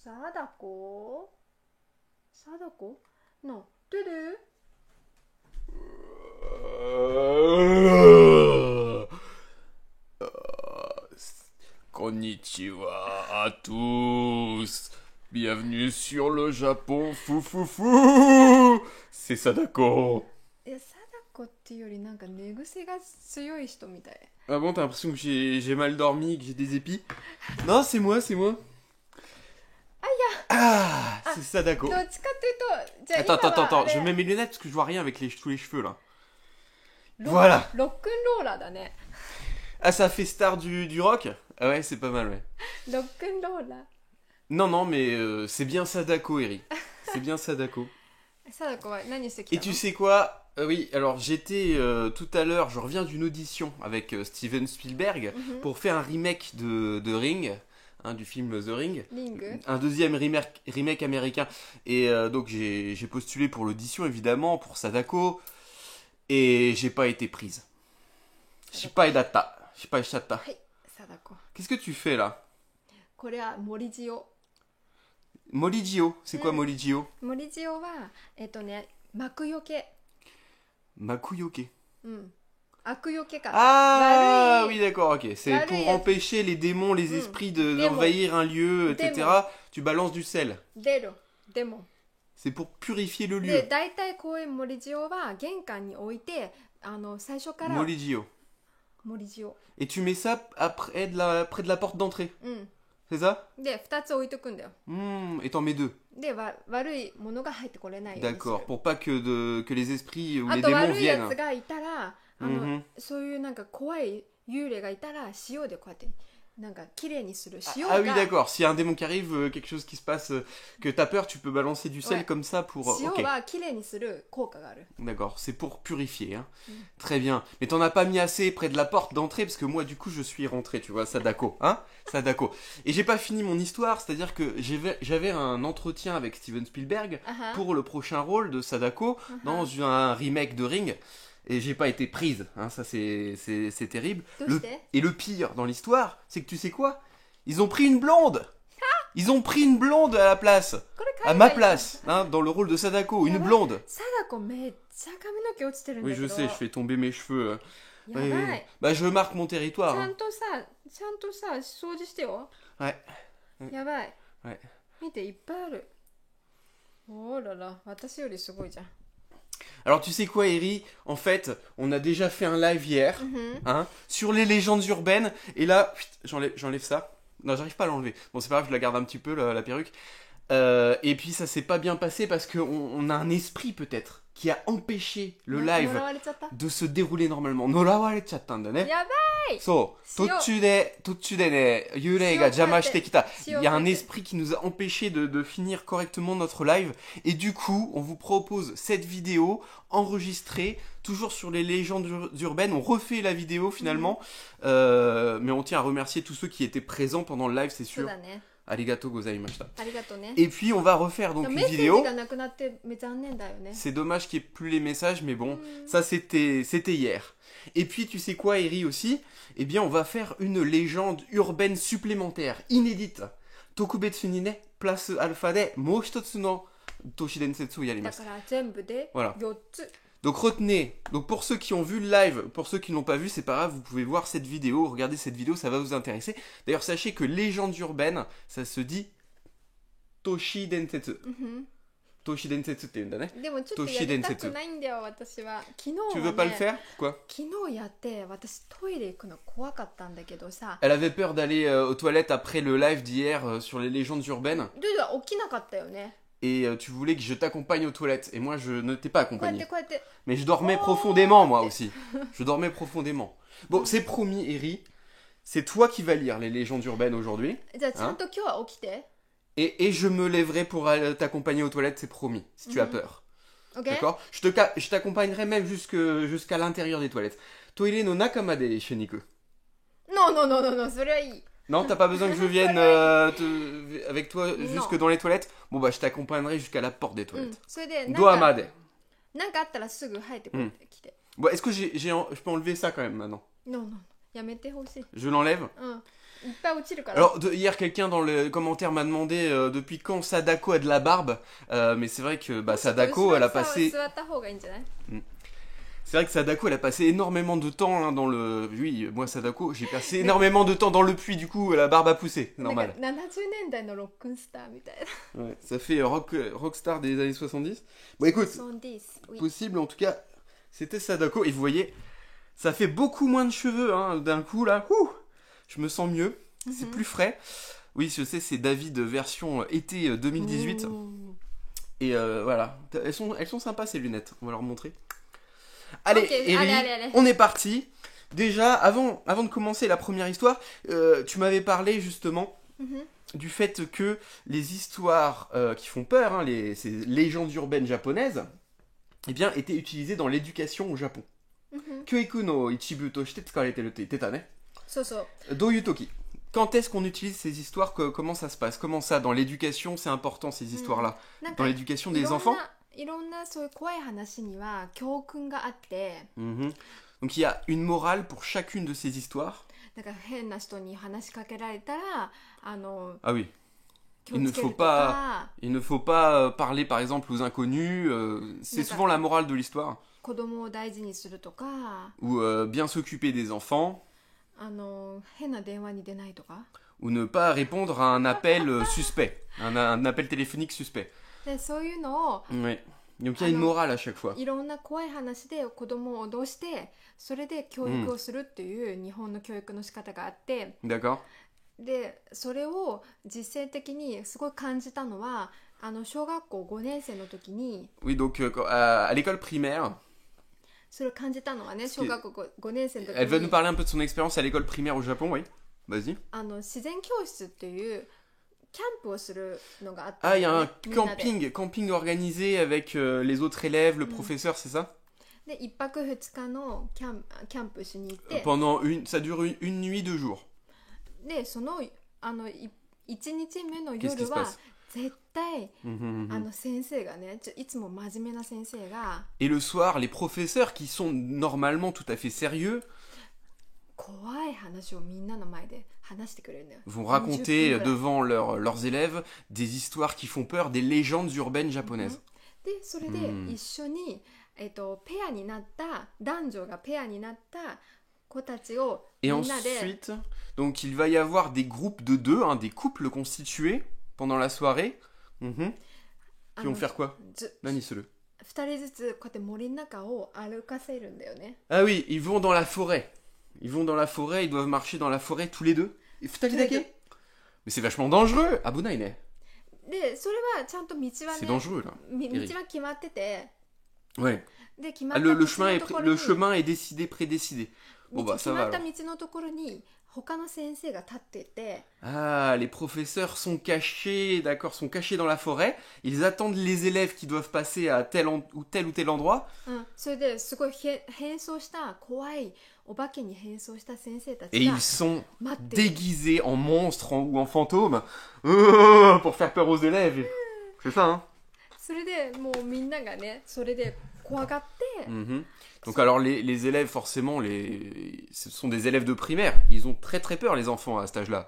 Sadako? Sadako? Non. Dudu? Konnichiwa à tous. Bienvenue sur le Japon fou. C'est Sadako. いや、貞子っていうよりなんか寝癖が強い人みたい。 Ah bon, t'as l'impression que j'ai mal dormi, que j'ai des épis? Non, c'est moi. Ah, c'est Sadako. どっちかっていうと、じゃあ Attends, 今は attends, あれ je mets mes lunettes parce que je vois rien avec tous les cheveux là. ロ Voilà. ロックンローラーだね。 Ah, ça fait star du rock? Ah ouais, c'est pas mal, ouais. ロックンローラー。 Non, mais c'est bien Sadako, Eri. C'est bien Sadako. 貞子は何してきた Et の？ tu sais quoi? Oui, alors j'étais tout à l'heure, je reviens d'une audition avec Steven Spielberg pour faire un remake de Ring, hein, du film The Ring. リング？ Un deuxième remake américain. Et donc j'ai postulé pour l'audition, évidemment, pour Sadako. Et j'ai pas été prise. Shippai-datta. はい、貞子。 Qu'est-ce que tu fais là? これは森塩。 Moligio. C'est quoi Moligio? 森塩は幕よけ。 Makuyoke. うん。悪よけか。 Ah 悪い oui, d'accord, ok. C'est悪い pour やつ。 empêcher les démons, les esprits d'envahir un lieu, etc. Démon. Tu balances du sel. 出る。でも。 C'est pour purifier le で、 lieu. 大体こういう森塩は玄関に置いて、最初から Moligio. 森塩。 Et tu mets ça près de la porte d'entrée. うん。 C'est ça? で、2つ置いとくんだよ。 Et t'en mets deux. で、悪いものが入ってこれないようにする。 D'accord. Pour pas que les esprits ou あ les と démons 悪いや viennent. つがいたら、そういうなんか怖い幽霊がいたら塩でこうやってなんか綺麗にする塩が。 Ah oui, d'accord. S'il y a un démon qui arrive, quelque chose qui se passe, que t'as peur, tu peux balancer du sel Ouais. comme ça pour... 塩 Ok. は綺麗にする効果がある。 D'accord, c'est pour purifier. Hein. Très bien. Mais t'en as pas mis assez près de la porte d'entrée parce que moi, du coup, je suis rentré, tu vois, Sadako. Hein? Sadako. Et j'ai pas fini mon histoire, c'est-à-dire que j'avais un entretien avec Steven Spielberg Ah ah. pour le prochain rôle de Sadako dans un remake de Ring. Et j'ai pas été prise. Hein. Ça, c'est terrible. どうして？ Et le pire dans l'histoire, c'est que tu sais quoi? Ils ont pris une blonde! Ils ont pris une blonde à la place! これ À 海 ma 外 place! Hein, dans le rôle de Sadako, une やばい blonde! 貞子めっちゃ髪の毛落ちてるんだ Oui, け je ど。 sais, je fais tomber mes cheveux. やばい。 Oui. Bah, je marque mon ち territoire. ゃ Hein. んとさ掃除してよ。 Ouais. やばい。 Ouais. 見ていっぱいある。おらら、私よりすごいじゃん。 Alors, tu sais quoi, Eri? En fait, on a déjà fait un live hier, hein, sur les légendes urbaines. Et là, j'enlève ça. Non, j'arrive pas à l'enlever. Bon, c'est pas grave, je la garde un petit peu, la perruque. Et puis, ça s'est pas bien passé parce qu'on a un esprit, peut-être, qui a empêché le 呪 live われちゃった。 de se dérouler normalement. Norawarechatta ne? やばい。 So, 塩。途中でね、幽霊が邪魔してきた。Il 塩 y a un こうやって。 esprit qui nous a empêché de finir correctement notre live. Et du coup, on vous propose cette vidéo enregistrée, toujours sur les légendes urbaines. On refait la vidéo finalement. Mais on tient à remercier tous ceux qui étaient présents pendant le live, c'est そう sûr. だね。 Arigato gozaimashita. ありがとうね。 Et puis, on va refaire で donc も une メッセージ vidéo. がなくなって残念だよね。 C'est dommage qu'il n'y ait plus les messages, mais bon, ça c'était hier. Et puis tu sais quoi, Eri aussi? Eh bien, on va faire une légende urbaine supplémentaire, inédite. Tokubetsu ni ne, place alpha de mou hitotsu no toshi densetsuをやりまだす。から全部で Voilà. 4つ。 Donc retenez, donc pour ceux qui ont vu le live, pour ceux qui ne l'ont pas vu, c'est pas grave, vous pouvez voir cette vidéo, regarder cette vidéo, ça va vous intéresser. D'ailleurs, sachez que légende urbaine, ça se dit Toshi densetsu. Toshi densetsu って言うんだね。でもちょっとやりたくないんだよ私は。昨日は Tu ね veux pas le faire? Pourquoi? 昨日やって私トイレ行くの怖かったんだけどさ。 Elle avait peur d'aller aux toilettes après le live d'hier sur les légendes urbaines. ルルは起きなかったよね。 Et tu voulais que je t'accompagne aux toilettes. Et moi, je ne t'ai pas こうやって accompagné. こうやって。 Mais je dormais profondément, moi aussi. Je dormais profondément. Bon, c'est promis, Eri. C'est toi qui vas lire les légendes urbaines aujourd'hui. じゃあちゃんと今日は起きて。 Et je me lèverai pour t'accompagner aux toilettes, c'est promis, si tu as peur. OK? D'accord? Je t'accompagnerai même jusqu'à l'intérieur des toilettes. Toire no naka made issho ni iku. ノーノーノーノーノーそれはいい。 Non, t'as pas besoin que je vienne avec toi jusque dans les toilettes? Bon, bah, je t'accompagnerai jusqu'à la porte des うん toilettes. それでなん Doa か made. なんかあったらすぐ入ってこいって来て。 Bon, est-ce que je peux enlever ça quand même maintenant? ノーノーやめてほしい。 Je l'enlève? うん。いっぱい落ちるから。 Alors, hier, quelqu'un dans le commentaire m'a demandé depuis quand Sadako a de la barbe. Mais c'est vrai que Sadako, elle a passé. 座った方がいいんじゃない？ C'est vrai que Sadako, elle a passé énormément de temps hein, dans le. Oui, moi, Sadako, j'ai passé énormément de temps dans le puits, du coup, la barbe a poussé, c'est なんか normal. 70年代のロックンスターみたいな。 Ouais, ça fait rockstar des années 70. Bon, écoute, 70, oui. possible, en tout cas, c'était Sadako. Et vous voyez, ça fait beaucoup moins de cheveux hein, d'un coup, là. Ouh, je me sens mieux, c'est plus frais. Oui, je sais, c'est David version été 2018. Ouh. Et voilà, elles sont sympas ces lunettes, on va leur montrer. Allez, Ok, Eri, allez. on est parti. Déjà, avant de commencer la première histoire, tu m'avais parlé justement Mhm. du fait que les histoires qui font peur, hein, ces légendes urbaines japonaises, eh bien, étaient utilisées dans l'éducation au Japon. Mhm. Kyoiku no ichibu to shite tsukareteru te itteta ne. そうそう。 Douyu toki. Quand est-ce qu'on utilise ces histoires comment ça se passe? Comment ça, dans l'éducation, c'est important ces histoires-là? なん Dans か l'éducation い des ろん enfants? ないろんなそういう怖い話には教訓があって、 Mhm. Donc il y a une morale pour chacune de ces histoires. なんか変な人に話しかけられたらAh oui. 気をつけると Il ne faut pas- か、 Il ne faut pas parler par exemple aux inconnus. C'est D'accord. souvent la morale de l'histoire. 子供を大事にするとか、 Ou bien s'occuper des enfants. 変な電話に出ないとか。 Ou ne pas répondre à un appel suspect. Un appel téléphonique suspect. でそういうのを Ouais. Donc il y a une morale à chaque fois. いろんな怖い話で子供を脅してそれで教育をするっていう日本の教育の仕方があって、 D'accord. でそれを実践的にすごい感じたのは小学校5年生の時に Oui, donc à l'école primaire, それを感じたのはね、小学校 5年生の時 elle va nous に parler un peu de son expérience à l'école primaire au Japon, oui. Vas-y. 自然教室っていうキャンプをするのがあったん Ah, だ il y よ a ね un みんなで camping organisé avec les autres élèves, le professeur, c'est ça? で1泊2日のキャンプしに行って、 Ça dure une nuit, 2 jours. でその1日目の Qu'est-ce qui 夜 se は passe? 絶対 Mhm, mhm. 先生がねいつも真面目な先生が Et le soir, les professeurs qui sont normalement tout à fait sérieux 怖い話をみんなの前で話してくれるのよ。 vont 20 raconter 分ぐらい devant leurs élèves des histoires qui font peur, des légendes urbaines japonaises. でそれで一緒に、ペアになった男女がペアになった子たちをみ Et んなで ensuite, donc il va y avoir des groupes de deux, hein, des couples constitués pendant la soirée. Mhm. あ Qui vont faire quoi? ず Nani suru? 2人ずつこうやって森の中を歩かせるんだよね。 Ah oui, ils vont dans la forêt. Ils vont dans la forêt, ils doivent marcher dans la forêt tous les deux. Et futari dake? deux. Mais c'est vachement dangereux. Abunai ne. でそれはちゃんと道は C'est ね dangereux là. 道は決まってて、 Ouais. で決ま Ah, った道 le chemin のところに le chemin est décidé, prédécidé. Bon bah 決 ça ま va った alors. 道のところに他の先生が立ってて、 Ah, les professeurs sont cachés, d'accord, sont cachés dans la forêt. Ils attendent les élèves qui doivent passer à tel ou tel endroit. それですごい変装した怖いお化けに変装した先生た Et ちが ils sont 待ってる。 déguisés en monstres ou en fantômes pour faire peur aux élèves. C'est ça, hein? それでもうみんながねそれで怖がって Mhm. Donc alors les élèves forcément ce sont des élèves de primaire, ils ont très très peur les enfants à cet âge-là.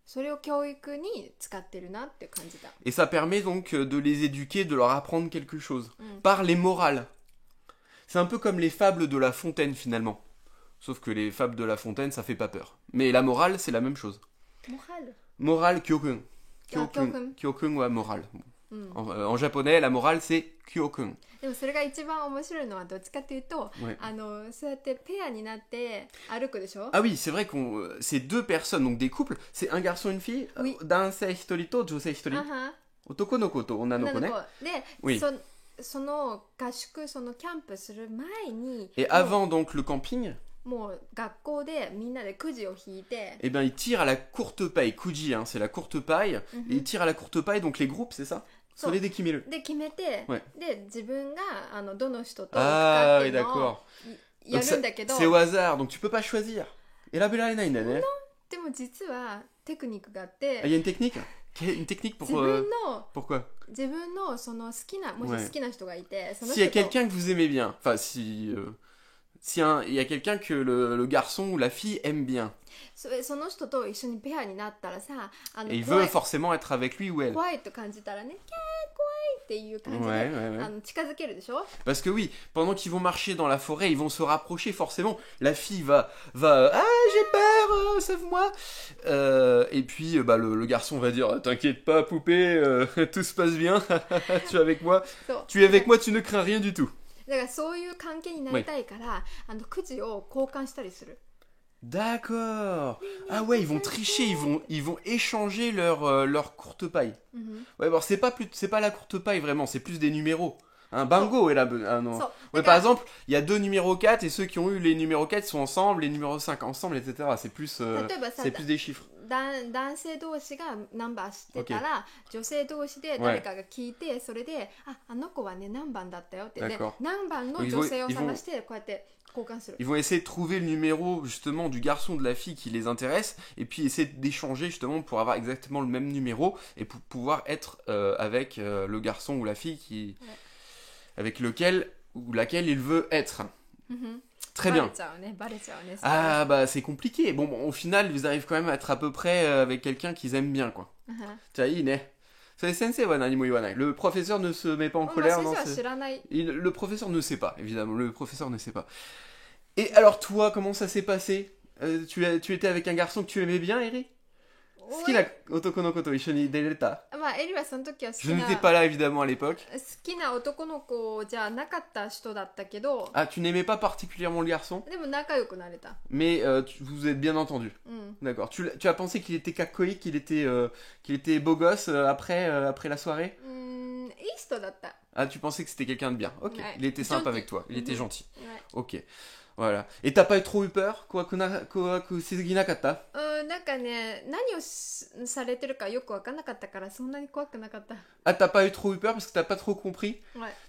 それを教育に使ってるなって感じた。 Et ça permet donc de les éduquer, de leur apprendre quelque chose Mm. par les morales. C'est un peu comme les fables de La Fontaine finalement. Sauf que les fables de La Fontaine ça fait pas peur. Mais la morale c'est la même chose. モハル、 Morale kyokun. kyokun. Kyokun ou morale. うん、 En japonais la morale c'est kyokun. でもそれが一番面白いのはどっちかっていうと、 Ouais. そうやってペアになって歩くでしょ。 Ah oui, c'est vrai c'est deux personnes, donc des couples, c'est un garçon et une fille, Oui. dansei hitori to josei hitori. あは Otoko no ko to onna no 女 ko の ne. 子で、Oui. その合宿そのキャンプする前に Et avant donc le camping, もう学校でみんなでくじを引いて、 eh ben ils tirent à la courte paille, kuji, hein, c'est la courte paille, Mhm. et ils tirent à la courte paille, donc les groupes, c'est ça? So. Sore de kimeru. で決めて、はいで自分がどの人と行く Ah かっ oui, ていうのを d'accord. や Donc るんだけど、 c'est au hasard, donc tu peux pas choisir. Et là, bella ne. でも実はテクニックがあっ Ah, il y て、 a une technique? Une technique pour... 自分の pourquoi? 自分のその好きなもし好きな人がいて、その S'il y a 人と quelqu'un que vous aimez bien, enfin si il y a quelqu'un que le garçon ou la fille aime bien. その人と一緒にペアになったらさ、Et il 怖 veut い forcément être avec lui ou elle. 怖いと感じたらね、キャー怖いっていう感じで、 Ouais. 近づけるでしょ。 Parce que oui, pendant qu'ils vont marcher dans la forêt, ils vont se rapprocher forcément. La fille va ah j'ai peur, sauve-moi. Et puis le garçon va dire t'inquiète pas poupée, tout se passe bien, tu es avec moi, そう tu es avec moi, tu ne crains rien du tout. だからそういう関係になりたいから、くじを交換したりする。 D'accord. Ah ouais, ils vont tricher, ils vont échanger leur courte paille. Ouais, bon, c'est pas la courte paille vraiment, c'est plus des numéros. Un bingo est là. Ah non. Ouais, par exemple, il y a 2 numéros 4 et ceux qui ont eu les numéros 4 sont ensemble, les numéros 5 ensemble, etc. C'est plus, c'est plus des chiffres. 男性同士がナンバー知ってたら、女性同士で誰かが聞いて、それであの子はね何番だったよってね、何番の女性を探してこうやって交換する。 Ils vont essayer de trouver le numéro justement du garçon de la fille qui les intéresse et puis essayer d'échanger justement pour avoir exactement le même numéro et pour pouvoir être avec le garçon ou la fille avec lequel ou laquelle il veut être. Très bien. Ah bah c'est compliqué. Bon, au final, ils arrivent quand même à être à peu près avec quelqu'un qu'ils aiment bien, quoi. Le professeur ne se met pas en colère. Non, le professeur ne sait pas, évidemment. Le professeur ne sait pas. Et alors toi, comment ça s'est passé? Tu étais avec un garçon que tu aimais bien, Eri? Je n'étais pas là évidemment à l'époque. Ah, tu n'aimais pas particulièrement le garçon? Mais vous êtes bien entendu. D'accord. Tu as pensé qu'il était kakoi, qu'il était beau gosse après la soirée? Ah, tu pensais que c'était quelqu'un de bien. Ok. Il était sympa avec toi. Il était gentil. Ok. Voilà. Et t'as pas trop eu peur? Ah, t'as pas eu trop eu peur parce que t'as pas trop compris?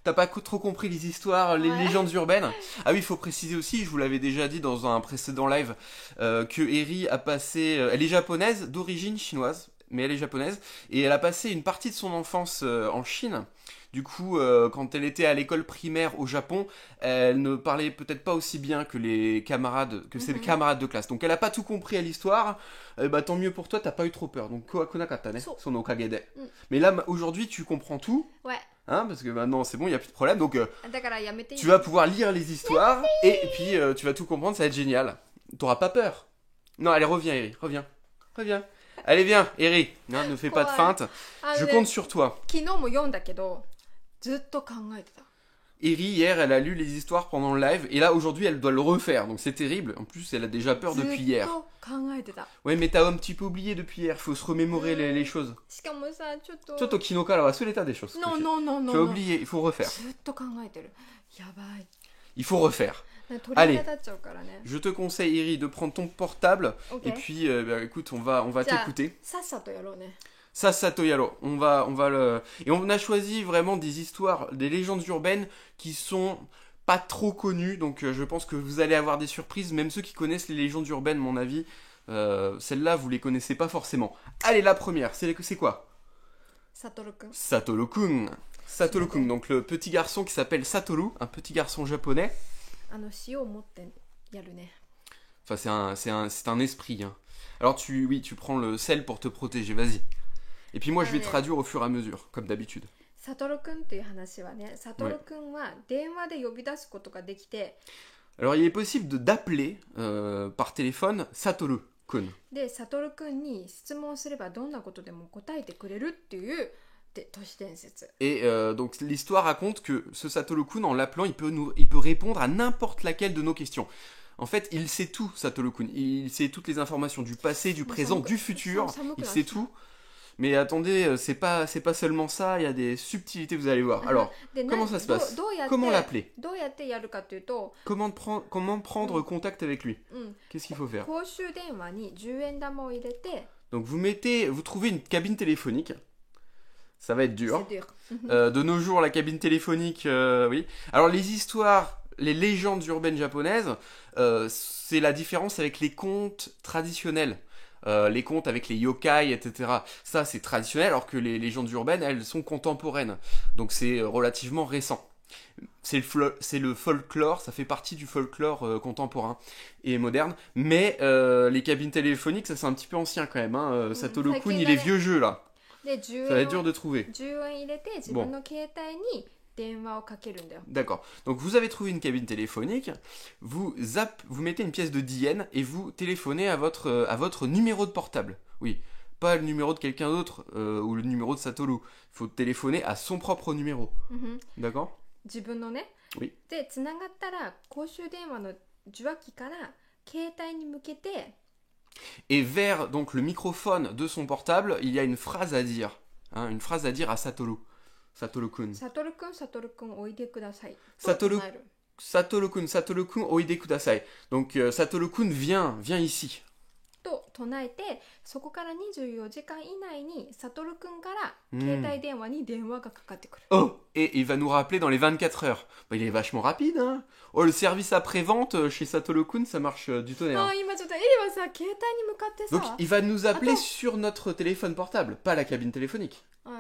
T'as pas trop compris les histoires, les légendes urbaines? Ah oui, il faut préciser aussi, je vous l'avais déjà dit dans un précédent live, que Eri a passé... elle est japonaise, d'origine chinoise, mais elle est japonaise, et elle a passé une partie de son enfance en Chine. Du coup, quand elle était à l'école primaire au Japon, elle ne parlait peut-être pas aussi bien que ses camarades de classe. Donc elle a pas tout compris à l'histoire. Tant mieux pour toi, t'as pas eu trop peur. Donc konakata ne, sono kagede. Mais là, aujourd'hui, tu comprends tout. Ouais. Hein, parce que maintenant, c'est bon, il y a plus de problème. Donc tu vas pouvoir lire les histoires et puis tu vas tout comprendre, ça va être génial. T'auras pas peur. Non, allez, reviens, Eri, reviens. Allez, viens, Eri. Non, ne fais pas de feinte. Je compte sur toi. Eri, hier, elle a lu les histoires pendant le live, et là, aujourd'hui, elle doit le refaire, donc c'est terrible. En plus, elle a déjà peur depuis hier. Ouais, mais t'as un petit peu oublié depuis hier, faut se remémorer les choses. Choto kinokara wa sureta desho. Non. Tu as oublié, il faut refaire. Il faut refaire. Allez, je te conseille, Eri, de prendre ton portable, et puis, écoute, on va t'écouter. Sasato Yaro, on va et on a choisi vraiment des histoires, des légendes urbaines qui sont pas trop connues, donc je pense que vous allez avoir des surprises, même ceux qui connaissent les légendes urbaines, mon avis, celles-là vous les connaissez pas forcément. Allez, la première, c'est quoi? Satoru-kun, donc le petit garçon qui s'appelle Satoru, un petit garçon japonais. Enfin, c'est un esprit. Hein. Alors tu prends le sel pour te protéger, vas-y. Et puis moi je vais traduire au fur et à mesure, comme d'habitude. Alors il est possible d'appeler par téléphone Satoru-kun. Et donc l'histoire raconte que ce Satoru-kun, en l'appelant, il peut répondre à n'importe laquelle de nos questions. En fait, il sait tout, Satoru-kun. Il sait toutes les informations du passé, du présent, du futur. Il sait tout. Mais attendez, c'est pas seulement ça, il y a des subtilités, vous allez voir. Alors, comment ça se passe? Comment l'appeler? Comment prendre contact avec lui? Qu'est-ce qu'il faut faire? Donc vous trouvez une cabine téléphonique. Ça va être dur. De nos jours, la cabine téléphonique, oui. Alors les histoires, les légendes urbaines japonaises, c'est la différence avec les contes traditionnels. Les contes avec les yokai, etc. Ça, c'est traditionnel, alors que les légendes urbaines, elles sont contemporaines. Donc c'est relativement récent. c'est le folklore, ça fait partie du folklore contemporain et moderne. Mais les cabines téléphoniques, ça c'est un petit peu ancien quand même. Hein. Satoru Kun, il est vieux jeu là. Ça va être dur de trouver. Bon. D'accord. Donc vous avez trouvé une cabine téléphonique, vous mettez une pièce de 10 yens et vous téléphonez à votre numéro de portable. Oui, pas le numéro de quelqu'un d'autre ou le numéro de Satoru. Il faut téléphoner à son propre numéro. D'accord? Oui. Et vers donc le microphone de son portable, il y a une phrase à dire. Hein, une phrase à dire à Satoru. Satoru-kun, oide kudasai. Satoru-kun, oide kudasai. Donc Satoru-kun, viens ici. Oh, et il va nous rappeler dans les 24 heures. Bah, il est vachement rapide, hein. Oh, le service après-vente chez Satoru-kun, ça marche du tonnerre. Donc il va nous appeler sur notre téléphone portable, pas la cabine téléphonique. Ouais.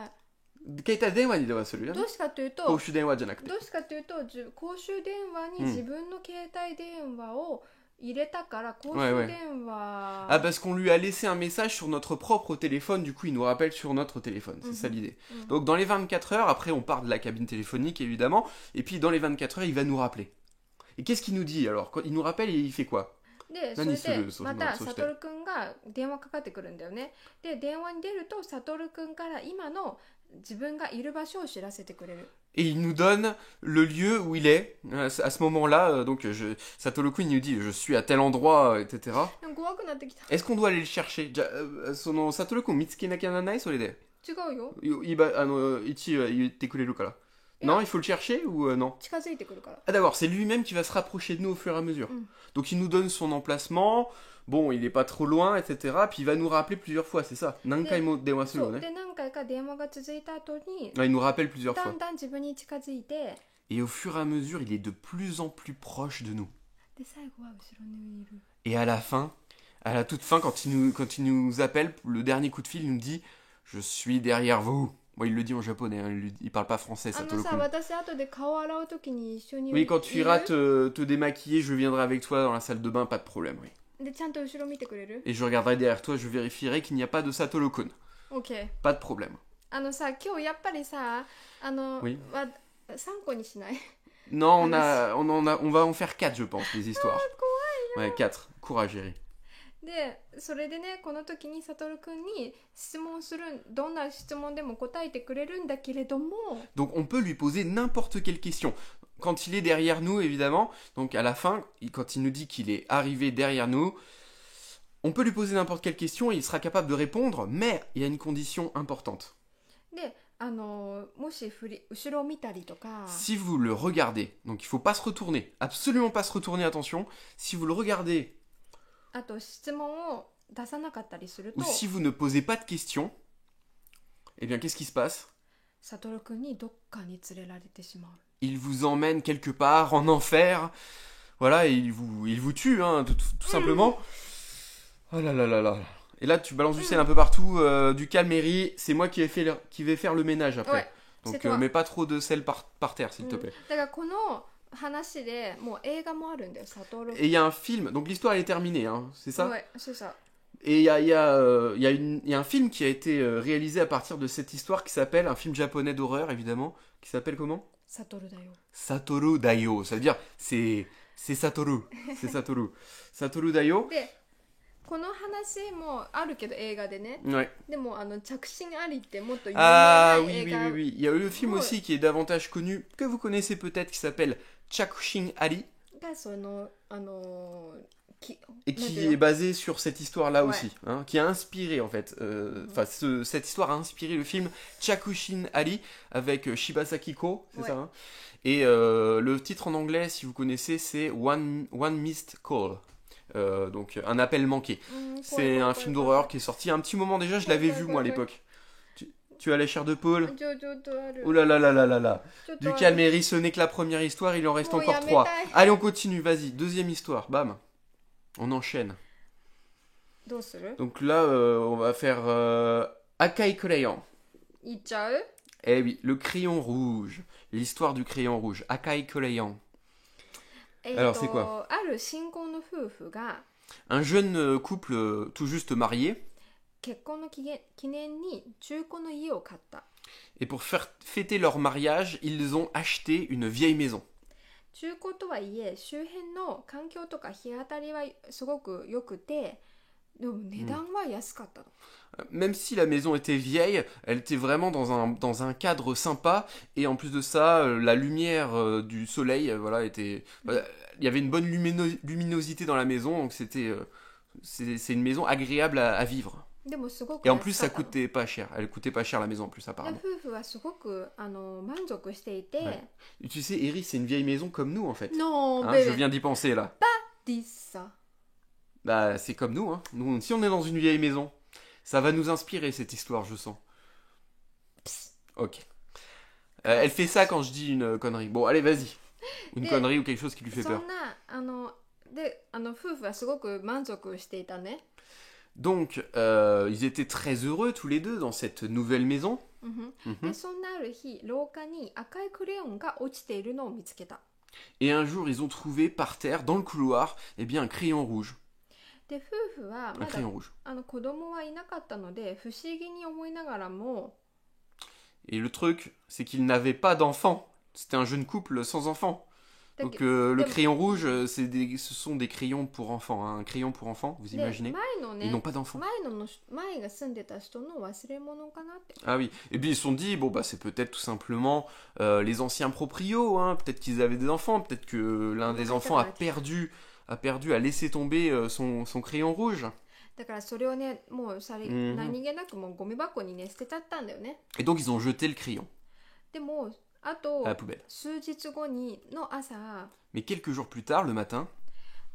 携帯電話に電話するよね。どうしかというと、公衆電話じゃなくて。どうしかというと、公衆電話に自分の携帯電話を入れたから、公衆電話... Ah, parce qu'on lui a laissé un message sur notre propre téléphone, du coup il nous rappelle sur notre téléphone, c'est ça l'idée. Donc dans les 24 heures, après on part de la cabine téléphonique évidemment, et puis dans les 24 heures il va nous rappeler. Et qu'est-ce qu'il nous dit alors? Quand il nous rappelle, il fait quoi? で、それでまたサトルくんが電話かかってくるんだよね。で、電話に出るとサトルくんから今の自分がいる場所を知らせてくれる。Et il nous donne le lieu où il est à ce moment-là. Donc Satoru Kun nous dit je suis à tel endroit, etc. Est-ce qu'on doit aller le chercher? Satoru Kun 見つけなきゃならないそれで。違うよ。一言ってくれるから。Non, il faut le chercher ou non? Ah d'accord, c'est lui-même qui va se rapprocher de nous au fur et à mesure. Donc il nous donne son emplacement, bon, il est pas trop loin, etc. Puis il va nous rappeler plusieurs fois, c'est ça? Nankai denwa suru ne? Il nous rappelle plusieurs fois. Et au fur et à mesure, il est de plus en plus proche de nous. Et à la fin, à la toute fin, quand il nous appelle, le dernier coup de fil, il nous dit « Je suis derrière vous ». Bon, il le dit en japonais, hein, il parle pas français, Satoru Kun. Oui, quand tu iras te démaquiller, je viendrai avec toi dans la salle de bain, pas de problème, oui. Et je regarderai derrière toi, je vérifierai qu'il n'y a pas de Satoru Kun. Ok. Pas de problème. Oui. Non, on va en faire 4, je pense, les histoires. Ouais, 4. Courage, Eri. で、それでね、この時にサトルくんに質問する、どんな質問でも答えてくれるんだけれども。Donc on peut lui poser n'importe quelle question. Quand il est derrière nous, évidemment, donc à la fin, quand il nous dit qu'il est arrivé derrière nous, on peut lui poser n'importe quelle question et il sera capable de répondre, mais il y a une condition importante. で、もし後ろを見たりとか。Si vous le regardez, donc il faut pas se retourner, absolument pas se retourner, attention. Si vous le regardez. Ou si vous ne posez pas de questions, eh bien qu'est-ce qui se passe? Il vous emmène quelque part en enfer, voilà, et il vous tue, hein, tout simplement. Oh là là là là. Et là tu balances du sel un peu partout, du calme, Eri, c'est moi qui vais faire le ménage après. Ouais, donc mets pas trop de sel par terre s'il te plaît. Et il y a un film, donc l'histoire elle est terminée, hein, c'est ça? Ouais, c'est ça. Et il y a un film qui a été réalisé à partir de cette histoire qui s'appelle, un film japonais d'horreur évidemment, qui s'appelle comment? Satoru Dayo. Satoru Dayo, ça veut dire c'est Satoru, c'est Satoru. Satoru Dayo. この話もあるけど映画でね。Ouais. でも着信ありってもっと有名な映画。Ah oui. Il y a le film aussi qui est davantage connu, que vous connaissez peut-être, qui s'appelle Chakushin Ali. Et qui est basé sur cette histoire-là aussi, hein, qui a inspiré en fait. Cette histoire a inspiré le film Chakushin Ali avec Shibasaki Ko, c'est ça, hein. Et le titre en anglais, si vous connaissez, c'est One Missed Call. Donc un appel manqué. C'est un film d'horreur qui est sorti il y a un petit moment déjà, je l'avais vu moi à l'époque. Tu as la chair de poule? Oh là là là là là là. Du calme, Eri, ce n'est que la première histoire, il en reste encore 3. Allez, on continue, vas-y, deuxième histoire, bam. On enchaîne. Donc là, on va faire Akai Crayon. Eh oui, le crayon rouge. L'histoire du crayon rouge. Akai Crayon. Alors, c'est quoi? ある新婚の夫婦が Un jeune couple tout juste marié. 結婚の記念に中古の家を買った。 Et pour faire fêter leur mariage, ils ont acheté une vieille maison. 中古とはいえ周辺の環境とか日当たりはすごく良くて、でも値段は安かったの。 Même si la maison était vieille, elle était vraiment dans un cadre sympa. Et en plus de ça, la lumière du soleil, voilà, était... il y avait une bonne luminosité dans la maison, donc c'est une maison agréable à vivre. でもすごく Et en 安 plus, か ça ったの。 coûtait pas cher. Elle coûtait pas cher la maison en plus, で apparemment. 夫婦はすごく満足していて、 Ouais. Et tu sais, Eri, c'est une vieille maison comme nous en fait. Non, Hein, bébé. je viens d'y penser là. Dis ça. Bah, c'est comme nous, hein. Nous, si on est dans une vieille maison, ça va nous inspirer cette histoire, je sens. Ok. Elle fait ça quand je dis une connerie. Bon, allez, vas-y. Une connerie ou quelque chose qui lui fait そ peur. んな夫婦はすごく満足していたね。 Donc, ils étaient très heureux tous les deux dans cette nouvelle maison. でそんなある日廊下に赤いクレヨンが落ちているのを見つけた。 Et un jour, ils ont trouvé par terre, dans le couloir, eh bien, un crayon rouge. で夫婦は Un まだ crayon rouge. 子供はいなかったので不思議に思いながらも、 Et le truc, c'est qu'ils n'avaient pas d'enfants. C'était un jeune couple sans enfants. だ Donc け le でも crayon rouge, ce sont des crayons pour enfants. Hein. Un crayon pour enfants, vous で imaginez? 前の Ils ね n'ont pas d'enfants. 前が住んでた人の忘れ物かなって。 Ah oui. Et puis ils se sont dit, bon bah c'est peut-être tout simplement les anciens proprios. Hein. Peut-être qu'ils avaient des enfants. Peut-être que l'un des enfants a laissé tomber son crayon rouge. だからそれをねもう何気なくもうゴミ箱にね捨てちゃったんだよね。 Et donc ils ont jeté le crayon でもあと à la poubelle. 数日後の朝、 Mais quelques jours plus tard, le matin,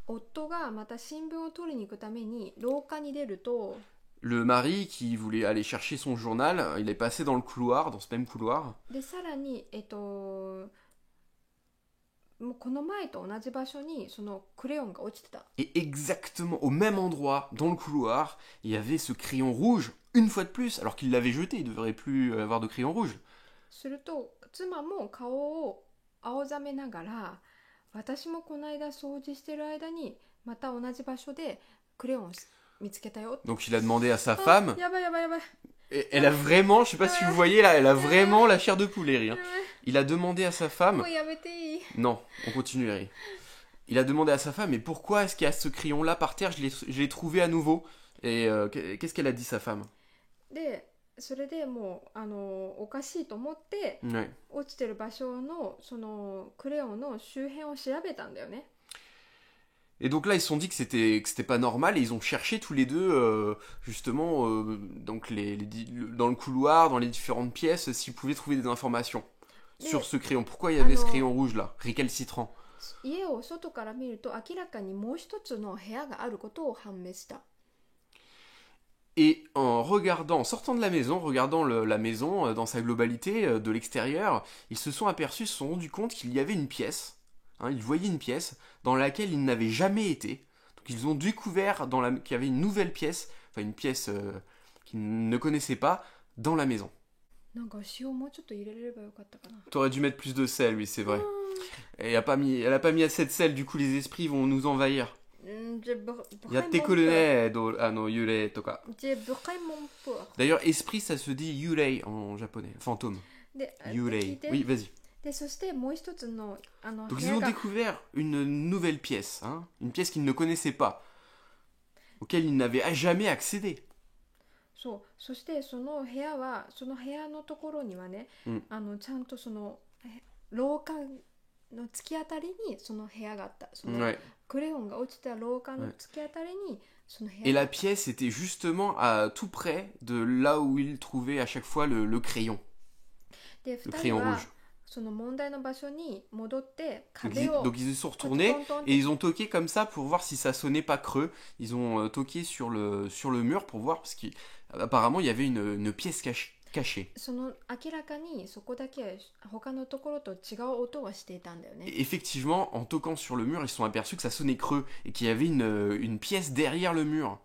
夫がまた新聞を取りに行くために廊下に出ると、 le mari qui voulait aller chercher son journal, il est passé dans le couloir, dans ce même couloir. でさらにもうこの前と同じ場所にそのクレヨンが落ちてた。 Et exactement au même endroit, dans le couloir, il y avait ce crayon rouge, une fois de plus, alors qu'il l'avait jeté, il ne devrait plus avoir de crayon rouge. すると妻も顔を青ざめながら、私もこの間掃除してる間にまた同じ場所でクレヨンを見つけたよ。 Donc il a demandé à sa femme, やばいやばいやばい。 et elle a vraiment, je sais pas si vous voyez là, elle a vraiment la chair de poulet, Eri, hein. Il a demandé à sa femme, もうやめていい？ non, on continue, Eri. Il a demandé à sa femme, mais pourquoi est-ce qu'il y a ce crayon là par terre, je l'ai trouvé à nouveau. Et qu'est-ce qu'elle a dit, sa femme? でそれでもうおかしいと思って、 Ouais. 落ちてる場所のそのクレヨンの周辺を調べたんだよね。 Et donc là, ils se sont dit que c'était pas normal et ils ont cherché tous les deux, justement, donc dans le couloir, dans les différentes pièces, s'ils pouvaient trouver des informations sur ce crayon. Pourquoi il y avait ce crayon rouge là, récalcitrant? 家を外から見ると明らかにもう一つの部屋があることを判明した。 Et en sortant de la maison, regardant la maison dans sa globalité de l'extérieur, ils se sont rendus compte qu'il y avait une pièce. Hein, ils voyaient une pièce dans laquelle ils n'avaient jamais été. Donc ils ont découvert qu'il y avait une nouvelle pièce, enfin une pièce qu'ils ne connaissaient pas, dans la maison. なんか塩もうちょっと入れればよかったかな。 T'aurais dû mettre plus de sel, oui, c'est vrai. Et elle a pas mis assez de sel, du coup les esprits vont nous envahir. j'ai vraiment Yatte do yurei toka. j'ai vraiment peur. D'ailleurs, esprit, ça se dit yurei en japonais, fantôme. で、聞い Yurei. て。 Oui, vas-y. で、そしてもう一つの部 Donc ils 屋 ont が découvert une nouvelle pièce, hein, une pièce qu'ils ne connaissaient pas, auquel ils n'avaient jamais accédé. そうそしてその部屋のところにはね、ちゃんとその廊下の突き当たりにその部屋があった。その Ouais. クレヨンが落ちた廊下の突き当たりにその部 Et 屋が la pièce était justement tout près de là où ils trouvaient à chaque fois le crayon, で、 le 2人 crayon は rouge. その問題の場所に戻って Donc 壁を ils y sont retournésトントントン et ils ont toqué comme ça pour voir si ça sonnait pas creux. Ils ont toqué sur le mur pour voir parce qu'apparemment il y avait une pièce cachée. その明らかにそこだけ他のところと違う音がしていたんだよね。 Et effectivement, en toquant sur le mur, ils se sont aperçus que ça sonnait creux et qu'il y avait une pièce derrière le mur.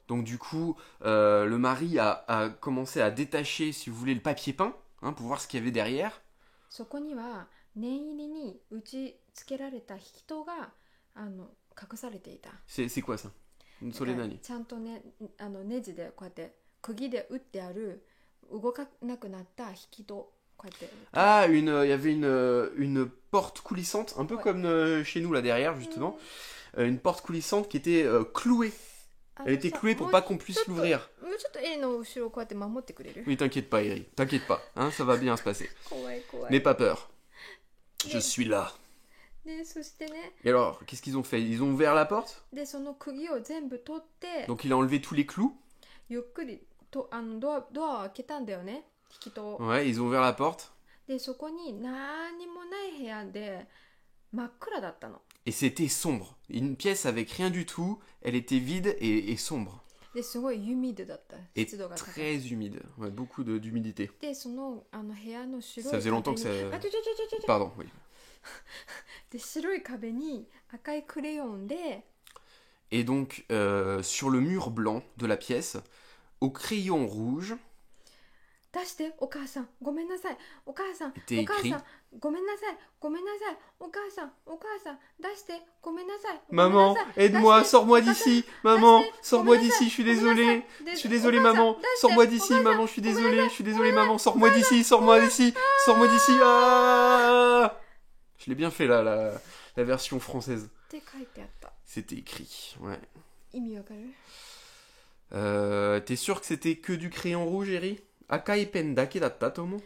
Donc du coup, le mari a commencé à détacher, si vous voulez, le papier peint, hein, pour voir ce qu'il y avait derrière. C'est quoi ça? Une solenani. Ah, il y avait une porte coulissante, un peu comme chez nous là derrière justement, une porte coulissante qui était clouée. Elle était clouée pour pas qu'on puisse l'ouvrir. Oui, t'inquiète pas, Eri, t'inquiète pas, hein, ça va bien se passer. N'aie pas peur. Je suis là. Et alors, qu'est-ce qu'ils ont fait? Ils ont ouvert la porte? Donc il a enlevé tous les clous. Ouais, ils ont ouvert la porte. Et c'était sombre. Une pièce avec rien du tout, elle était vide et sombre. Et très humide, ouais, beaucoup d'humidité. Ça faisait longtemps que ça... Pardon, oui. Et donc, sur le mur blanc de la pièce, au crayon rouge, était écrit Maman, aide-moi, sors-moi d'ici. Maman, sors-moi d'ici, je suis désolé. Je suis désolé, maman. Sors-moi d'ici, maman, je suis désolé, maman. Sors-moi d'ici, sors-moi d'ici. Sors-moi d'ici. Ah! Je l'ai bien fait là, la version française. C'était écrit, ouais. T'es sûr que c'était que du crayon rouge, Eri? Akai pen dake datta tomo?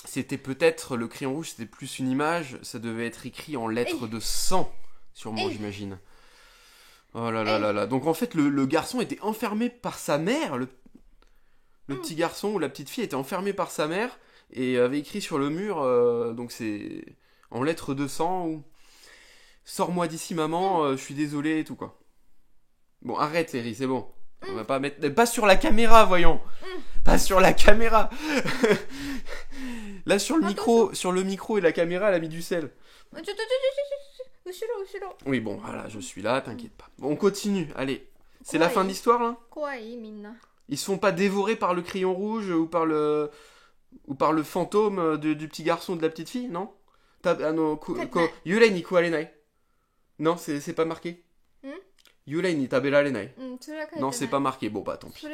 C'était peut-être, le crayon rouge, c'était plus une image, ça devait être écrit en lettres de sang, sûrement, j'imagine. Oh là là là là. Donc en fait, le garçon était enfermé par sa mère, le petit garçon ou la petite fille était enfermée par sa mère, et avait écrit sur le mur, donc c'est en lettres de sang, ou sors-moi d'ici maman, je suis désolé et tout quoi. Bon, arrête Eri, c'est bon. On va pas mettre... Pas sur la caméra, voyons. Pas sur la caméra. Là, sur le micro et la caméra, elle a mis du sel. Oui, bon, voilà, je suis là, t'inquiète pas. Bon, on continue, allez. C'est la fin de l'histoire, là? Ils se font pas dévorer par le crayon rouge ou par le fantôme du petit garçon ou de la petite fille, non? Yurei ni kuwarenai. Non, c'est pas marqué. Yurei ni taberarenai. Non, c'est pas marqué. Bon, bah tant pis.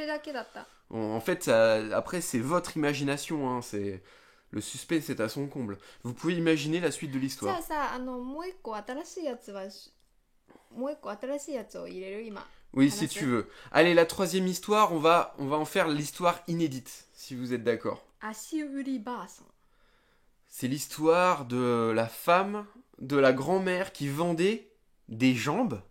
Bon, en fait, après, c'est votre imagination. Hein, le suspense est à son comble. Vous pouvez imaginer la suite de l'histoire. Oui, si tu veux. Allez, la troisième histoire, on va en faire l'histoire inédite, si vous êtes d'accord. C'est l'histoire de la femme, de la grand-mère qui vendait des jambes.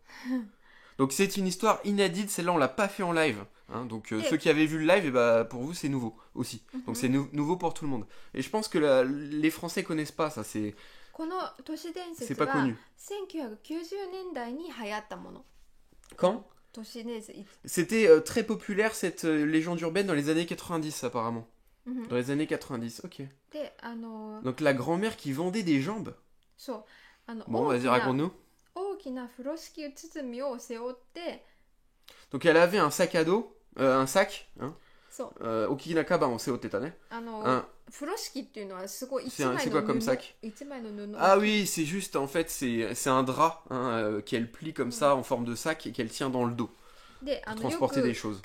Donc c'est une histoire inédite, celle-là on l'a pas fait en live. Hein, donc ceux qui avaient vu le live, et bah, pour vous c'est nouveau aussi. Donc c'est nouveau pour tout le monde. Et je pense que les Français connaissent pas ça, c'est pas connu. Quand? C'était très populaire cette légende urbaine dans les années 90 apparemment. Dans les années 90, ok. Donc la grand-mère qui vendait des jambes. Bon, vas-y, raconte-nous. Donc elle avait un sac à dos, un sac, hein. Okinakaba on seotteta ne. C'est quoi comme sac? Ah oui, c'est juste en fait c'est un drap hein, qu'elle plie comme ça en forme de sac et qu'elle tient dans le dos pour transporter des choses.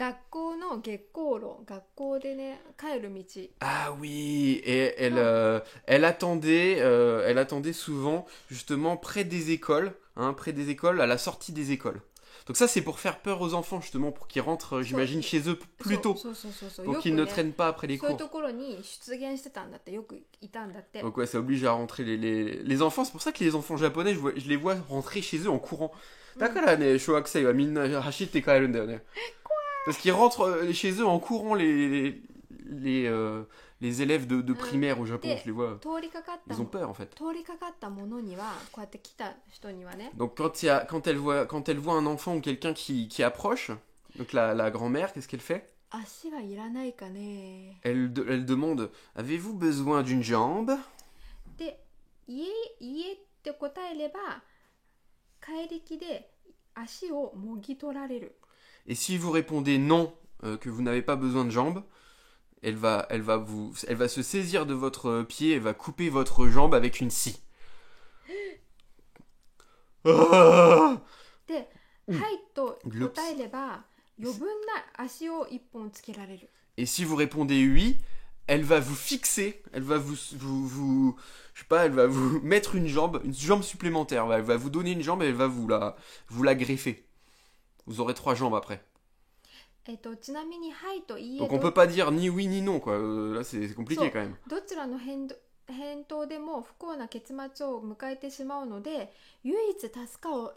Ah oui, et elle attendait souvent justement près des écoles, hein, à la sortie des écoles. Donc ça c'est pour faire peur aux enfants justement, pour qu'ils rentrent j'imagine chez eux plus tôt, pour qu'ils ne traînent pas après les cours. Donc ouais, ça oblige à rentrer les enfants. C'est pour ça que les enfants japonais je les vois rentrer chez eux en courant. Parce qu'ils rentrent chez eux en courant, les élèves de primaire au Japon, je les vois. Ils ont peur en fait. Donc quand elle voit un enfant ou quelqu'un qui approche, donc la grand-mère, qu'est-ce qu'elle fait? Elle demande, avez-vous besoin d'une jambe? 怪力で足をもぎ取られる。 Et si vous répondez non, que vous n'avez pas besoin de jambes, elle va se saisir de votre pied et va couper votre jambe avec une scie. で、はいと答えれば余分な足を一本つけられる。 Et si vous répondez oui, elle va vous fixer, elle va vous je sais pas, elle va vous mettre une jambe supplémentaire. Elle va vous donner une jambe et elle va vous la greffer. Vous aurez 3 jambes après. ちなみにはいといいえ Donc on peut pas dire ni oui ni non, quoi. Là c'est compliqué quand même. どちらの返答でも不幸な結末を迎えてしまうので、唯一助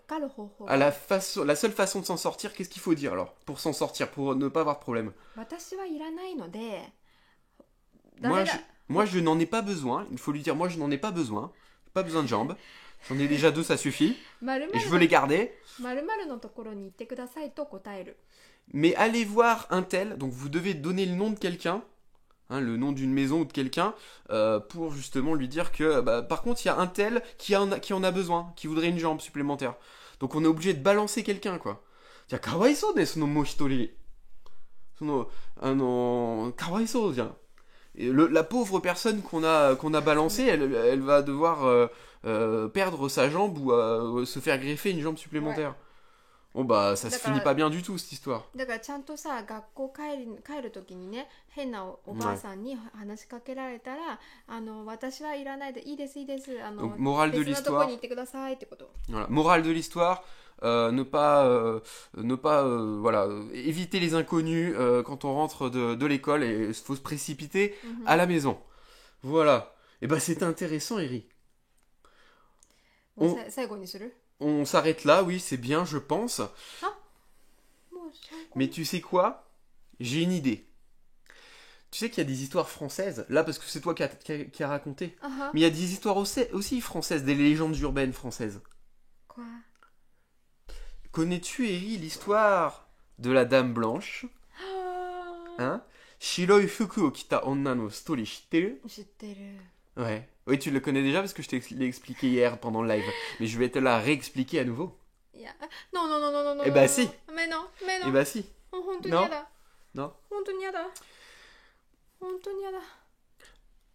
かる方法。 La seule façon de s'en sortir, qu'est-ce qu'il faut dire alors? Pour s'en sortir, pour ne pas avoir de problème. 私はいらないので、 Moi je n'en ai pas besoin. Il faut lui dire, moi je n'en ai pas besoin. Pas besoin de jambes. J'en ai déjà 2, ça suffit. Et je veux les garder. 〇〇のところに行ってくださいと答える。 Mais allez voir un tel, donc vous devez donner le nom de quelqu'un, hein, le nom d'une maison ou de quelqu'un, pour justement lui dire que, par contre, il y a un tel qui en a besoin, qui voudrait une jambe supplémentaire. Donc on est obligé de balancer quelqu'un, quoi. Il y a kawaiso ne, sono mo hitori. Sono, kawaiso, tiens. Et la pauvre personne qu'on a balancée, elle va devoir perdre sa jambe ou se faire greffer une jambe supplémentaire. Ouais. Bon bah ça se finit pas bien du tout cette histoire. だからちゃんとさ、学校帰る時にね、変なおばあさんに話しかけられたら、私はいらないでいいですいいです。Donc morale de 別のとこ l'histoire. に行ってくださいってこと。 Voilà. Morale de l'histoire. Ne pas voilà, éviter les inconnus quand on rentre de l'école et il faut se précipiter à la maison. Voilà. Et ben c'était intéressant, Eri. On s'arrête là, oui, c'est bien, je pense. Mais tu sais quoi? J'ai une idée. Tu sais qu'il y a des histoires françaises, là parce que c'est toi qui a raconté. Mais il y a des histoires aussi françaises, des légendes urbaines françaises. Quoi? Connais-tu, Eri, l'histoire de la Dame Blanche? Hein? Shiroi fuku o kita onna no story shitteru? Ouais. Oui, tu le connais déjà parce que je l'ai expliqué hier pendant le live. Mais je vais te la réexpliquer à nouveau. Non. Eh bah si. Mais non. Eh bah si. Non. Non.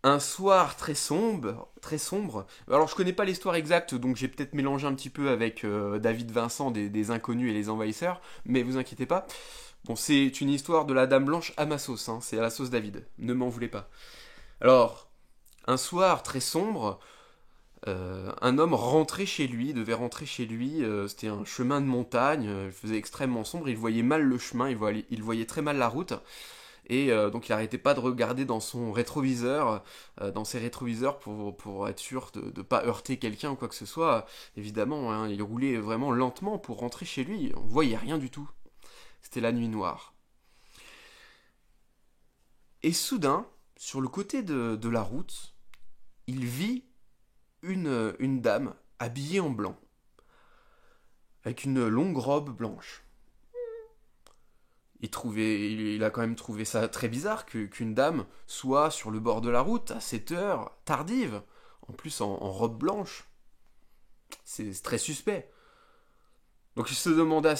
Un soir très sombre. Alors je connais pas l'histoire exacte, donc j'ai peut-être mélangé un petit peu avec David Vincent des Inconnus et les Envahisseurs, mais vous inquiétez pas. Bon, c'est une histoire de la Dame Blanche à ma sauce, hein, c'est à la sauce David, ne m'en voulez pas. Alors, un soir très sombre, un homme devait rentrer chez lui, c'était un chemin de montagne, il faisait extrêmement sombre, il voyait mal le chemin, il voyait très mal la route. Et donc il n'arrêtait pas de regarder dans son rétroviseur, dans ses rétroviseurs pour être sûr de ne pas heurter quelqu'un ou quoi que ce soit. Évidemment, hein, il roulait vraiment lentement pour rentrer chez lui. On ne voyait rien du tout. C'était la nuit noire. Et soudain, sur le côté de la route, il vit une dame habillée en blanc, avec une longue robe blanche. Il a quand même trouvé ça très bizarre qu'une dame soit sur le bord de la route à cette heure tardive, en plus en robe blanche. C'est très suspect. Donc il se demanda il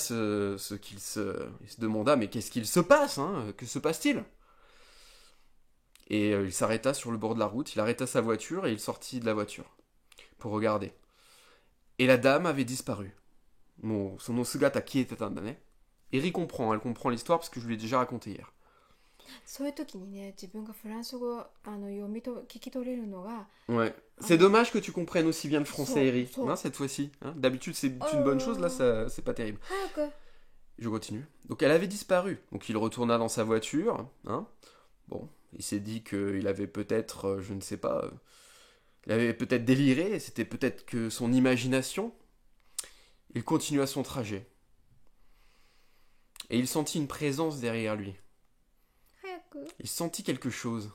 se demanda mais qu'est-ce qu'il se passe, hein? Que se passe-t-il? Et il s'arrêta sur le bord de la route, il arrêta sa voiture et il sortit de la voiture pour regarder. Et la dame avait disparu. Son sugata kieteta ne. Eri elle comprend l'histoire parce que je lui ai déjà raconté hier. Ouais. C'est dommage que tu comprennes aussi bien le français, Eri, hein, cette fois-ci. Hein. D'habitude, c'est une bonne chose, là, c'est pas terrible. Je continue. Donc, elle avait disparu. Donc, il retourna dans sa voiture. Hein. Bon, il s'est dit qu'il avait peut-être, je ne sais pas, il avait peut-être déliré, c'était peut-être que son imagination. Il continua son trajet. Et il sentit une présence derrière lui. Il sentit quelque chose.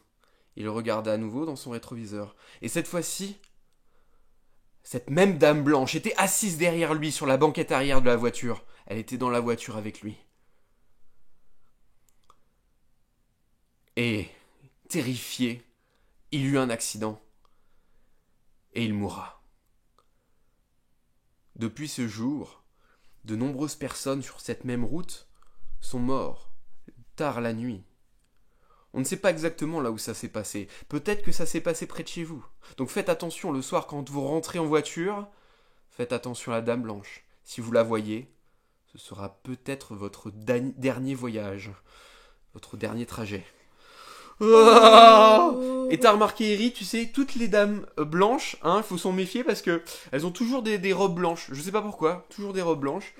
Il regarda à nouveau dans son rétroviseur. Et cette fois-ci, cette même dame blanche était assise derrière lui sur la banquette arrière de la voiture. Elle était dans la voiture avec lui. Et, terrifié, il eut un accident. Et il mourra. Depuis ce jour, de nombreuses personnes sur cette même route sont mortes, tard la nuit. On ne sait pas exactement là où ça s'est passé. Peut-être que ça s'est passé près de chez vous. Donc faites attention le soir quand vous rentrez en voiture. Faites attention à la Dame Blanche. Si vous la voyez, ce sera peut-être votre dernier voyage. Votre dernier trajet. Oh et t'as remarqué, Eri, tu sais, toutes les dames blanches, il faut s'en méfier parce que elles ont toujours des robes blanches. Je sais pas pourquoi, toujours des robes blanches.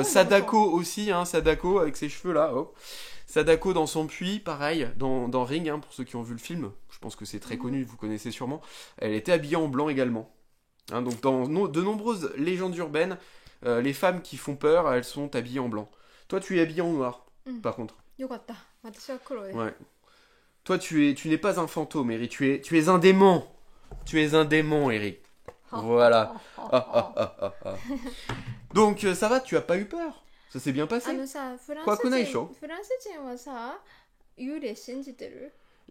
Sadako aussi, Sadako avec ses cheveux là. Oh. Sadako dans son puits, pareil, dans Ring, pour ceux qui ont vu le film. Je pense que c'est très connu, vous connaissez sûrement. Elle était habillée en blanc également. Donc dans de nombreuses légendes urbaines, les femmes qui font peur, elles sont habillées en blanc. Toi, tu es habillée en noir, par contre. Ouais. Toi, tu n'es pas un fantôme, Eri. Tu es un démon. Tu es un démon, Eri. Voilà. Donc, ça va, tu as pas eu peur. Ça s'est bien passé.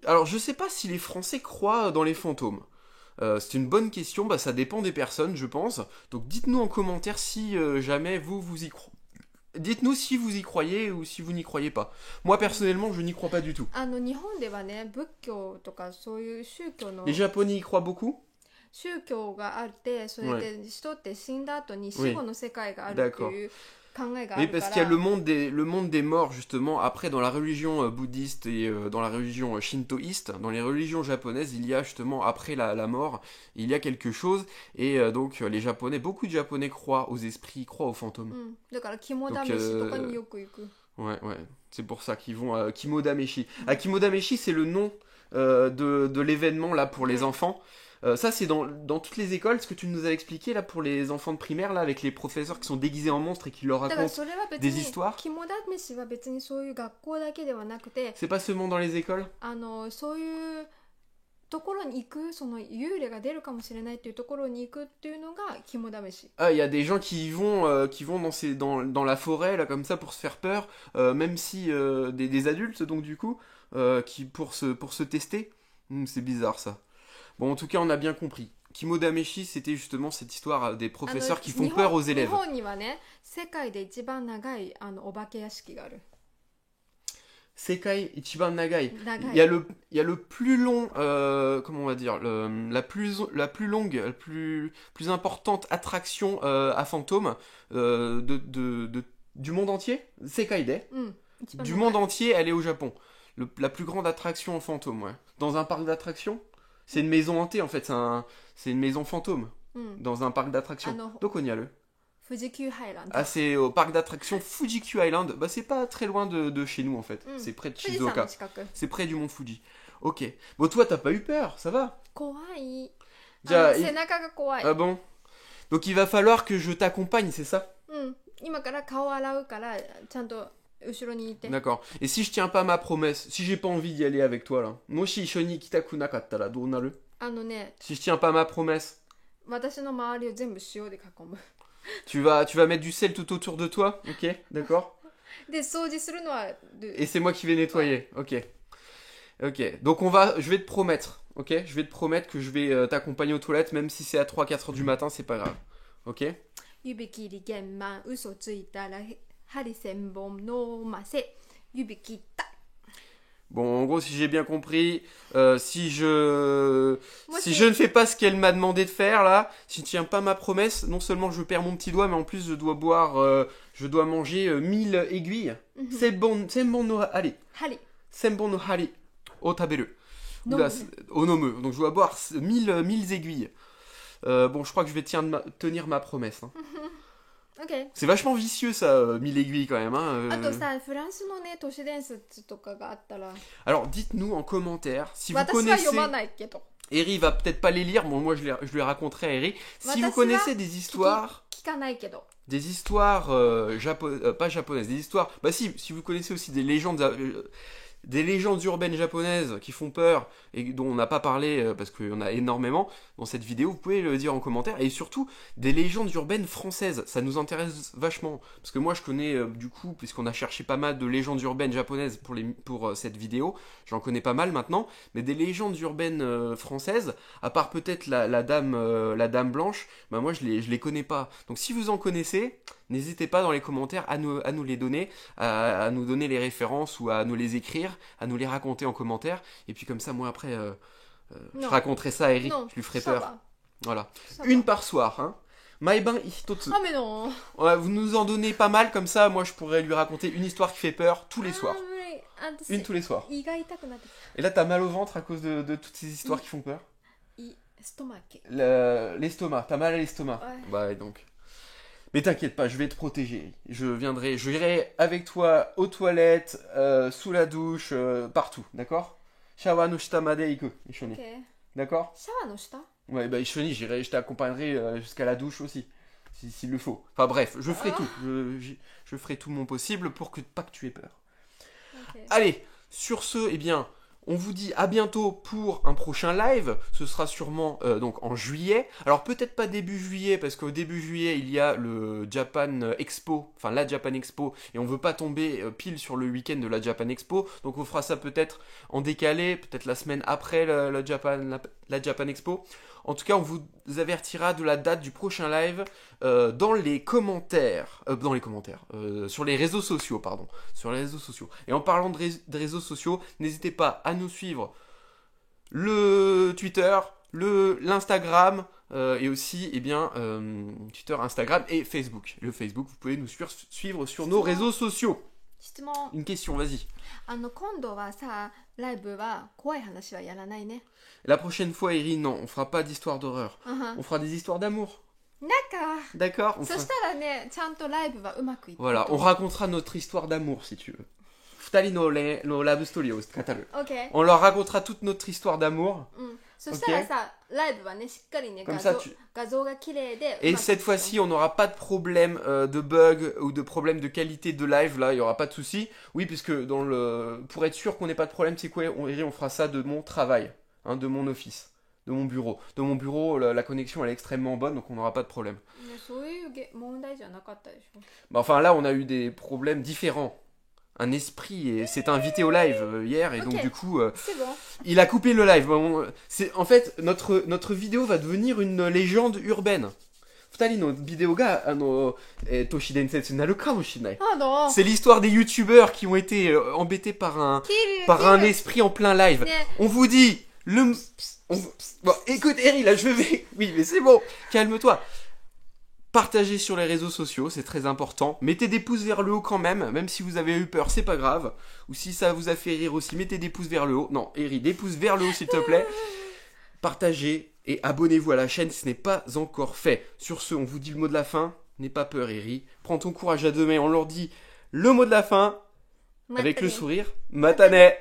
Alors, je sais pas si les Français croient dans les fantômes. C'est une bonne question. Ça dépend des personnes, je pense. Donc, dites-nous en commentaire si jamais vous y croyez. Dites-nous si vous y croyez ou si vous n'y croyez pas. Moi, personnellement, je n'y crois pas du tout. Les Japonais y croient beaucoup ? D'accord. Oui, parce qu'il y a le monde des morts, justement. Après, dans la religion bouddhiste et dans la religion shintoïste, dans les religions japonaises, il y a justement, après la mort, il y a quelque chose. Et donc, les Japonais, beaucoup de Japonais croient aux esprits, croient aux fantômes. Donc, ouais. C'est pour ça qu'ils vont à Kimodameshi. Kimodameshi, c'est le nom de l'événement là pour les enfants. Ça, c'est dans toutes les écoles, ce que tu nous as expliqué là pour les enfants de primaire, là, avec les professeurs qui sont déguisés en monstres et qui leur racontent des histoires. C'est pas seulement dans les écoles. Il y a des gens qui vont dans la forêt là comme ça pour se faire peur, même si des adultes donc du coup qui pour se tester. C'est bizarre ça. Bon, en tout cas, on a bien compris. Kimodameshi, c'était justement cette histoire des professeurs qui font peur aux élèves. Sekai Ichiban Nagai. Il y a le plus long, comment on va dire, la plus longue, la plus importante attraction à fantômes du monde entier. Sekai-de. Du monde entier, elle est au Japon. La plus grande attraction en fantôme, ouais. Dans un parc d'attractions. C'est une maison hantée en fait, c'est une maison fantôme dans un parc d'attractions. Donc on y a le Fuji-Q Highland. C'est au parc d'attractions Fuji-Q Highland. C'est pas très loin de chez nous en fait. C'est près de Shizuoka. C'est près du mont Fuji. Ok. Bon, toi t'as pas eu peur, ça va? Ah bon? Donc il va falloir que je t'accompagne, c'est ça? D'accord. Et si je tiens pas ma promesse, si j'ai pas envie d'y aller avec toi là, moshi shoni kitaku nakatta ra dou naru? Si je tiens pas ma promesse, tu vas mettre du sel tout autour de toi, ok, d'accord? Et c'est moi qui vais nettoyer, ok. Donc je vais te promettre, ok? Je vais te promettre que je vais t'accompagner aux toilettes, même si c'est à 3-4 heures du matin, c'est pas grave, ok? Bon, en gros, si j'ai bien compris, si je ne fais pas ce qu'elle m'a demandé de faire là, si je tiens pas ma promesse, non seulement je perds mon petit doigt, mais en plus je dois manger 1000 aiguilles. Senbon no hari. Senbon no hari o taberu. Onomu. Donc je dois boire 1000 aiguilles. Bon, je crois que je vais tenir ma promesse. Okay. C'est vachement vicieux ça, 1000 aiguilles quand même. Alors dites-nous en commentaire si vous connaissez... Eri va peut-être pas les lire, bon, moi je lui raconterai à Eri. Si vous connaissez des histoires... Des histoires pas japonaises, des histoires... si vous connaissez aussi des légendes des légendes urbaines japonaises qui font peur et dont on n'a pas parlé parce qu'il y en a énormément dans cette vidéo, vous pouvez le dire en commentaire. Et surtout, des légendes urbaines françaises, ça nous intéresse vachement. Parce que moi, je connais du coup, puisqu'on a cherché pas mal de légendes urbaines japonaises pour cette vidéo, j'en connais pas mal maintenant, mais des légendes urbaines françaises, à part peut-être la dame blanche, bah moi je les connais pas. Donc si vous en connaissez, n'hésitez pas dans les commentaires à nous les donner, à nous donner les références ou à nous les écrire, à nous les raconter en commentaire. Et puis comme ça, moi après, je raconterai ça à Eric, je lui ferai peur. Voilà. Une par soir, hein. Maiban hitotsu. Ah mais non. Ouais, vous nous en donnez pas mal, comme ça, moi je pourrais lui raconter une histoire qui fait peur tous les soirs. Une tous les soirs. Et là, t'as mal au ventre à cause de toutes ces histoires qui font peur. L'estomac, t'as mal à l'estomac. Ouais. Bah donc. Mais t'inquiète pas, je vais te protéger. J'irai avec toi aux toilettes, sous la douche, partout, d'accord? Shawa no shita made iku, Ishoni. D'accord? Shawa no shita? Ouais, bah Ishoni, je t'accompagnerai jusqu'à la douche aussi, s'il le faut. Enfin bref, je ferai tout. Je ferai tout mon possible pour pas que tu aies peur. Okay. Allez, sur ce, eh bien, on vous dit à bientôt pour un prochain live. Ce sera sûrement donc en juillet. Alors peut-être pas début juillet, parce qu'au début juillet, il y a le Japan Expo, enfin la Japan Expo, et on veut pas tomber pile sur le week-end de la Japan Expo. Donc on fera ça peut-être en décalé, peut-être la semaine après la Japan Expo. En tout cas, on vous avertira de la date du prochain live dans les commentaires. Sur les réseaux sociaux, pardon. Sur les réseaux sociaux. Et en parlant de réseaux sociaux, n'hésitez pas à nous suivre le Twitter, l'Instagram, et aussi, Twitter, Instagram et Facebook. Le Facebook, vous pouvez nous suivre sur nos réseaux sociaux. Une question, vas-y. La prochaine fois, Eri, non, on fera pas d'histoire d'horreur. On fera des histoires d'amour. D'accord. Voilà, on racontera notre histoire d'amour, si tu veux. On leur racontera toute notre histoire d'amour. Comme ça, Et cette fois-ci, on n'aura pas de problème de bug ou de problème de qualité de live. Là, il n'y aura pas de souci. Oui, puisque pour être sûr qu'on n'ait pas de problème, c'est quoi, on fera ça de mon travail, hein, de mon office, de mon bureau. De mon bureau, la connexion elle est extrêmement bonne, donc on n'aura pas de problème. Enfin, là, on a eu des problèmes différents. Un esprit et s'est invité au live hier et donc du coup il a coupé le live. En fait notre vidéo va devenir une légende urbaine. C'est l'histoire des youtubeurs qui ont été embêtés par un esprit en plein live. On vous dit bon, écoute Eri, là oui mais c'est bon, calme-toi. Partagez sur les réseaux sociaux, c'est très important. Mettez des pouces vers le haut quand même si vous avez eu peur, c'est pas grave. Ou si ça vous a fait rire aussi, mettez des pouces vers le haut. Non, Eri, des pouces vers le haut s'il te plaît. Partagez et abonnez-vous à la chaîne si ce n'est pas encore fait. Sur ce, on vous dit le mot de la fin. N'aie pas peur, Eri. Prends ton courage à deux mains, on leur dit le mot de la fin. Avec le sourire. Matane.